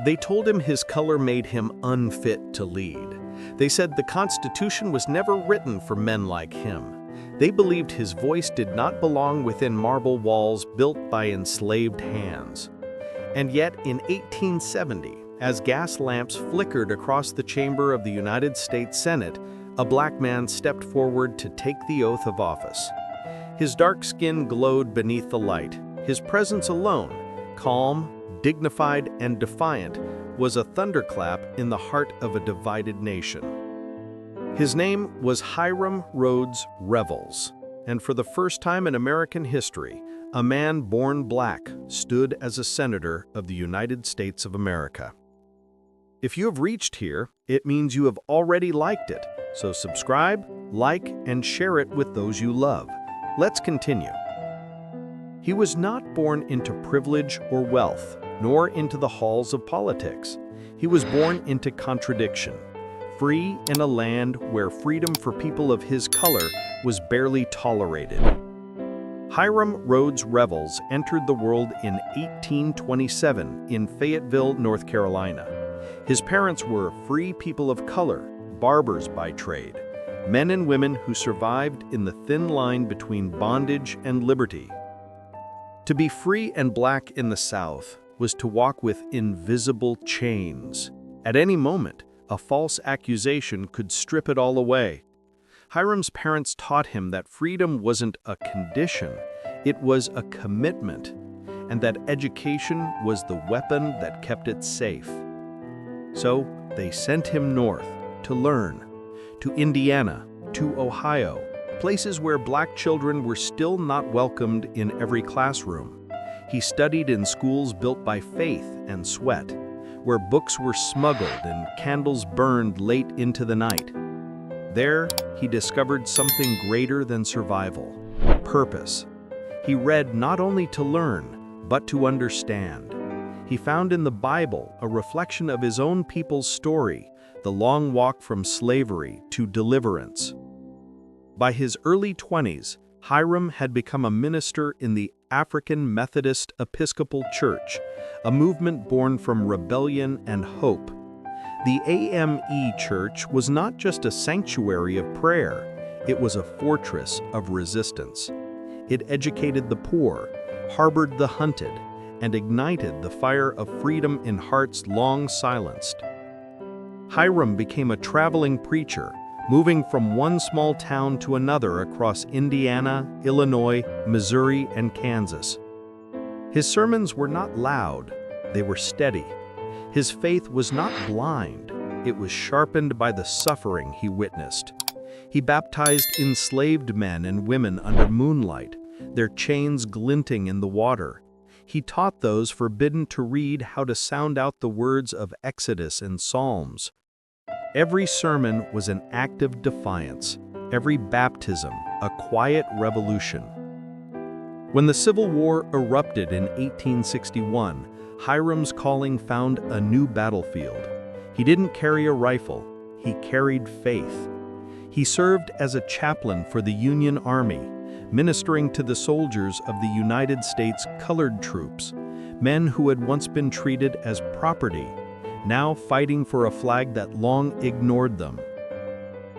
They told him his color made him unfit to lead. They said the Constitution was never written for men like him. They believed his voice did not belong within marble walls built by enslaved hands. And yet, in 1870, as gas lamps flickered across the chamber of the United States Senate, a black man stepped forward to take the oath of office. His dark skin glowed beneath the light. His presence alone, calm, dignified, and defiant, was a thunderclap in the heart of a divided nation. His name was Hiram Rhodes Revels, and for the first time in American history, a man born black stood as a senator of the United States of America. If you have reached here, it means you have already liked it, so subscribe, like, and share it with those you love. Let's continue. He was not born into privilege or wealth, nor into the halls of politics. He was born into contradiction, free in a land where freedom for people of his color was barely tolerated. Hiram Rhodes Revels entered the world in 1827 in Fayetteville, North Carolina. His parents were free people of color, barbers by trade, men and women who survived in the thin line between bondage and liberty. To be free and black in the South was to walk with invisible chains. At any moment, a false accusation could strip it all away. Hiram's parents taught him that freedom wasn't a condition, it was a commitment, and that education was the weapon that kept it safe. So they sent him north to learn, to Indiana, to Ohio, places where black children were still not welcomed in every classroom. He studied in schools built by faith and sweat, where books were smuggled and candles burned late into the night. There, he discovered something greater than survival: purpose. He read not only to learn, but to understand. He found in the Bible a reflection of his own people's story, the long walk from slavery to deliverance. By his early 20s, Hiram had become a minister in the African Methodist Episcopal Church, a movement born from rebellion and hope. The AME Church was not just a sanctuary of prayer, it was a fortress of resistance. It educated the poor, harbored the hunted, and ignited the fire of freedom in hearts long silenced. Hiram became a traveling preacher, moving from one small town to another across Indiana, Illinois, Missouri, and Kansas. His sermons were not loud, they were steady. His faith was not blind, it was sharpened by the suffering he witnessed. He baptized enslaved men and women under moonlight, their chains glinting in the water. He taught those forbidden to read how to sound out the words of Exodus and Psalms. Every sermon was an act of defiance, every baptism a quiet revolution. When the Civil War erupted in 1861, Hiram's calling found a new battlefield. He didn't carry a rifle, he carried faith. He served as a chaplain for the Union Army, ministering to the soldiers of the United States colored troops, men who had once been treated as property, now fighting for a flag that long ignored them.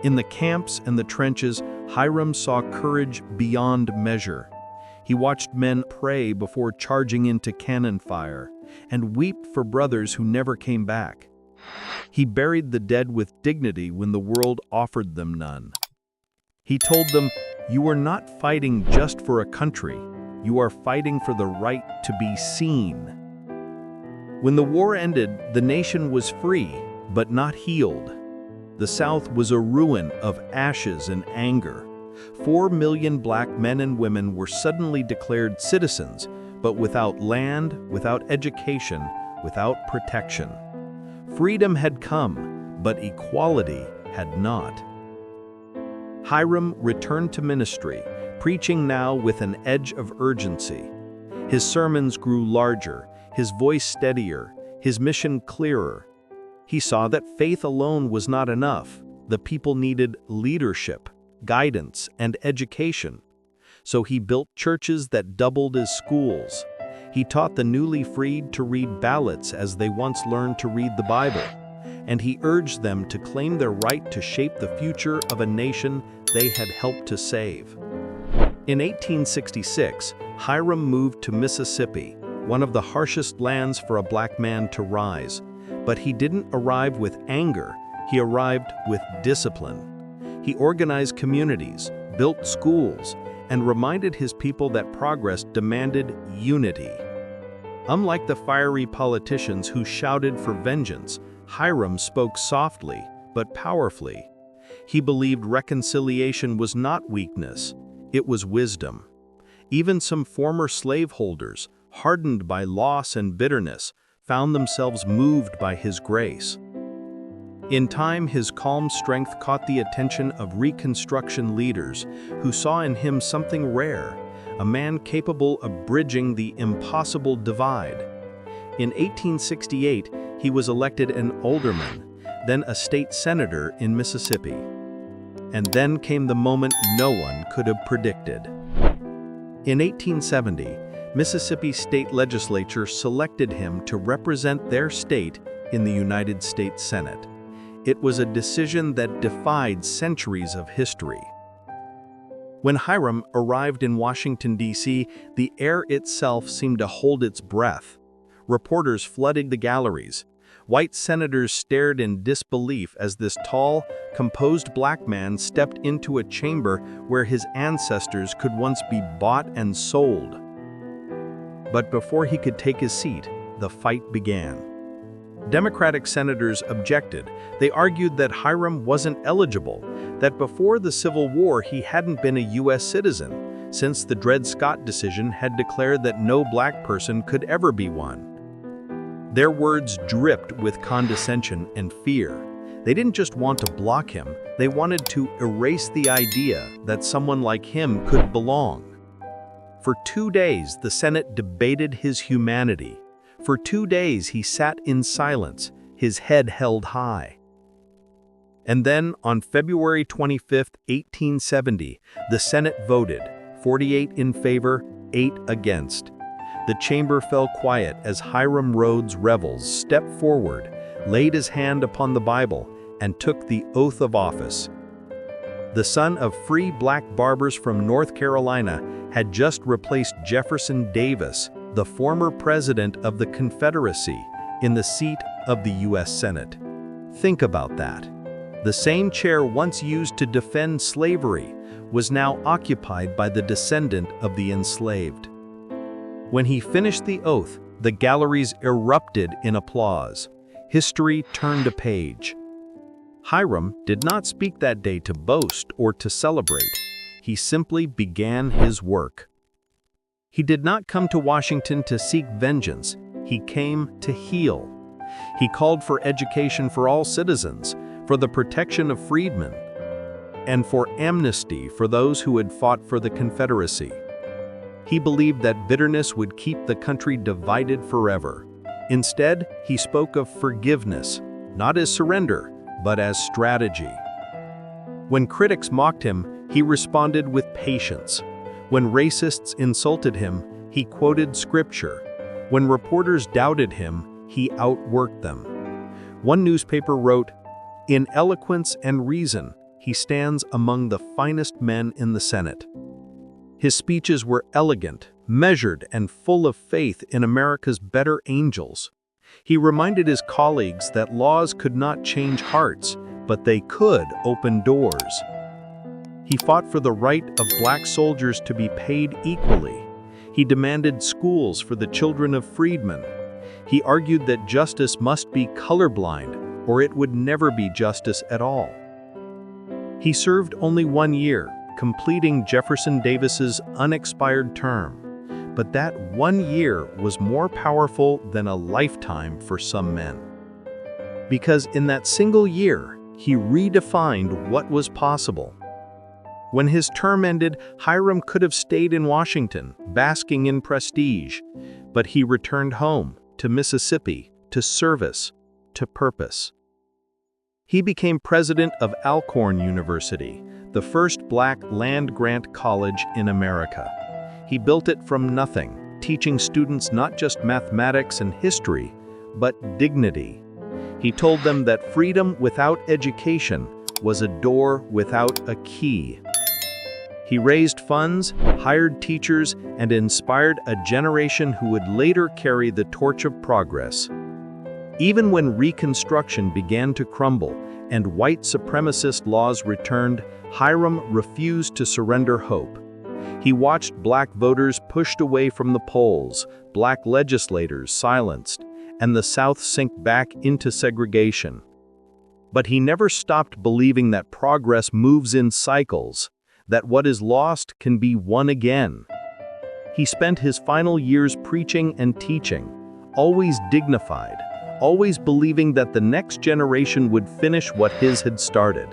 In the camps and the trenches, Hiram saw courage beyond measure. He watched men pray before charging into cannon fire, and weep for brothers who never came back. He buried the dead with dignity when the world offered them none. He told them, "You are not fighting just for a country, you are fighting for the right to be seen." When the war ended, the nation was free, but not healed. The South was a ruin of ashes and anger. 4 million black men and women were suddenly declared citizens, but without land, without education, without protection. Freedom had come, but equality had not. Hiram returned to ministry, preaching now with an edge of urgency. His sermons grew larger, his voice steadier, his mission clearer. He saw that faith alone was not enough. The people needed leadership, guidance, and education. So he built churches that doubled as schools. He taught the newly freed to read ballots as they once learned to read the Bible, and he urged them to claim their right to shape the future of a nation they had helped to save. In 1866, Hiram moved to Mississippi, one of the harshest lands for a black man to rise. But he didn't arrive with anger, he arrived with discipline. He organized communities, built schools, and reminded his people that progress demanded unity. Unlike the fiery politicians who shouted for vengeance, Hiram spoke softly but powerfully. He believed reconciliation was not weakness, it was wisdom. Even some former slaveholders, hardened by loss and bitterness, found themselves moved by his grace. In time, his calm strength caught the attention of Reconstruction leaders who saw in him something rare, a man capable of bridging the impossible divide. In 1868, he was elected an alderman, then a state senator in Mississippi. And then came the moment no one could have predicted. In 1870, Mississippi State Legislature selected him to represent their state in the United States Senate. It was a decision that defied centuries of history. When Hiram arrived in Washington, D.C., the air itself seemed to hold its breath. Reporters flooded the galleries. White senators stared in disbelief as this tall, composed black man stepped into a chamber where his ancestors could once be bought and sold. But before he could take his seat, the fight began. Democratic senators objected. They argued that Hiram wasn't eligible, that before the Civil War he hadn't been a U.S. citizen, since the Dred Scott decision had declared that no black person could ever be one. Their words dripped with condescension and fear. They didn't just want to block him, they wanted to erase the idea that someone like him could belong. For 2 days, the Senate debated his humanity. For 2 days, he sat in silence, his head held high. And then, on February 25, 1870, the Senate voted, 48 in favor, 8 against. The chamber fell quiet as Hiram Rhodes Revels stepped forward, laid his hand upon the Bible, and took the oath of office. The son of free black barbers from North Carolina had just replaced Jefferson Davis, the former president of the Confederacy, in the seat of the U.S. Senate. Think about that. The same chair once used to defend slavery was now occupied by the descendant of the enslaved. When he finished the oath, the galleries erupted in applause. History turned a page. Hiram did not speak that day to boast or to celebrate. He simply began his work. He did not come to Washington to seek vengeance. He came to heal. He called for education for all citizens, for the protection of freedmen, and for amnesty for those who had fought for the Confederacy. He believed that bitterness would keep the country divided forever. Instead, he spoke of forgiveness, not as surrender, but as strategy. When critics mocked him, he responded with patience. When racists insulted him, he quoted scripture. When reporters doubted him, he outworked them. One newspaper wrote, "In eloquence and reason, he stands among the finest men in the Senate." His speeches were elegant, measured, and full of faith in America's better angels. He reminded his colleagues that laws could not change hearts, but they could open doors. He fought for the right of black soldiers to be paid equally. He demanded schools for the children of freedmen. He argued that justice must be colorblind, or it would never be justice at all. He served only 1 year, completing Jefferson Davis's unexpired term. But that 1 year was more powerful than a lifetime for some men. Because in that single year, he redefined what was possible. When his term ended, Hiram could have stayed in Washington, basking in prestige, but he returned home, to Mississippi, to service, to purpose. He became president of Alcorn University, the first black land-grant college in America. He built it from nothing, teaching students not just mathematics and history, but dignity. He told them that freedom without education was a door without a key. He raised funds, hired teachers, and inspired a generation who would later carry the torch of progress. Even when Reconstruction began to crumble and white supremacist laws returned, Hiram refused to surrender hope. He watched black voters pushed away from the polls, black legislators silenced, and the South sink back into segregation. But he never stopped believing that progress moves in cycles, that what is lost can be won again. He spent his final years preaching and teaching, always dignified, always believing that the next generation would finish what his had started.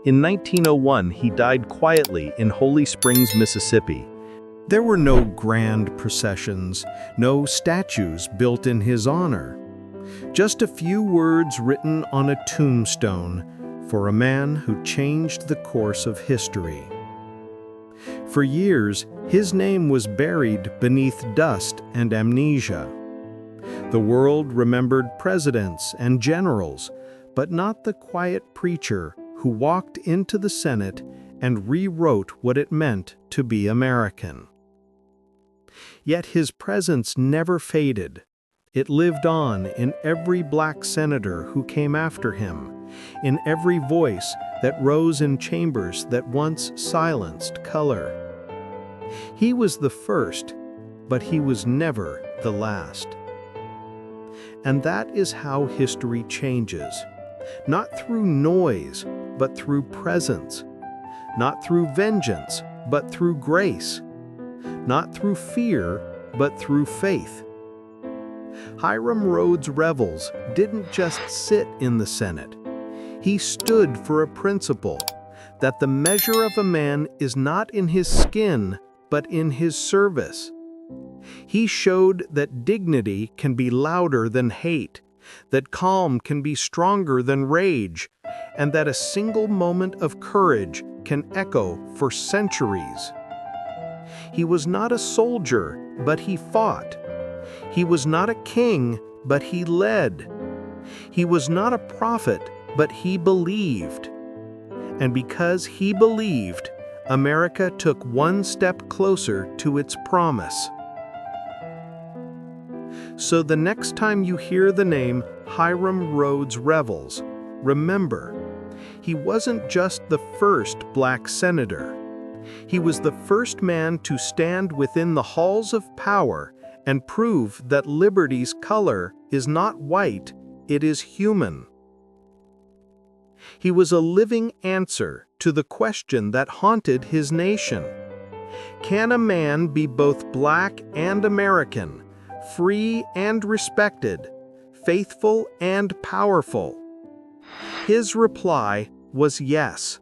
In 1901, he died quietly in Holly Springs, Mississippi. There were no grand processions, no statues built in his honor. Just a few words written on a tombstone for a man who changed the course of history. For years, his name was buried beneath dust and amnesia. The world remembered presidents and generals, but not the quiet preacher who walked into the Senate and rewrote what it meant to be American. Yet his presence never faded. It lived on in every black senator who came after him, in every voice that rose in chambers that once silenced color. He was the first, but he was never the last. And that is how history changes, not through noise, but through presence, not through vengeance, but through grace, not through fear, but through faith. Hiram Rhodes Revels didn't just sit in the Senate. He stood for a principle, that the measure of a man is not in his skin, but in his service. He showed that dignity can be louder than hate, that calm can be stronger than rage, and that a single moment of courage can echo for centuries. He was not a soldier, but he fought. He was not a king, but he led. He was not a prophet, but he believed. And because he believed, America took one step closer to its promise. So the next time you hear the name Hiram Rhodes Revels, remember, he wasn't just the first black senator. He was the first man to stand within the halls of power and prove that liberty's color is not white, it is human. He was a living answer to the question that haunted his nation. Can a man be both black and American, free and respected, faithful and powerful? His reply was yes.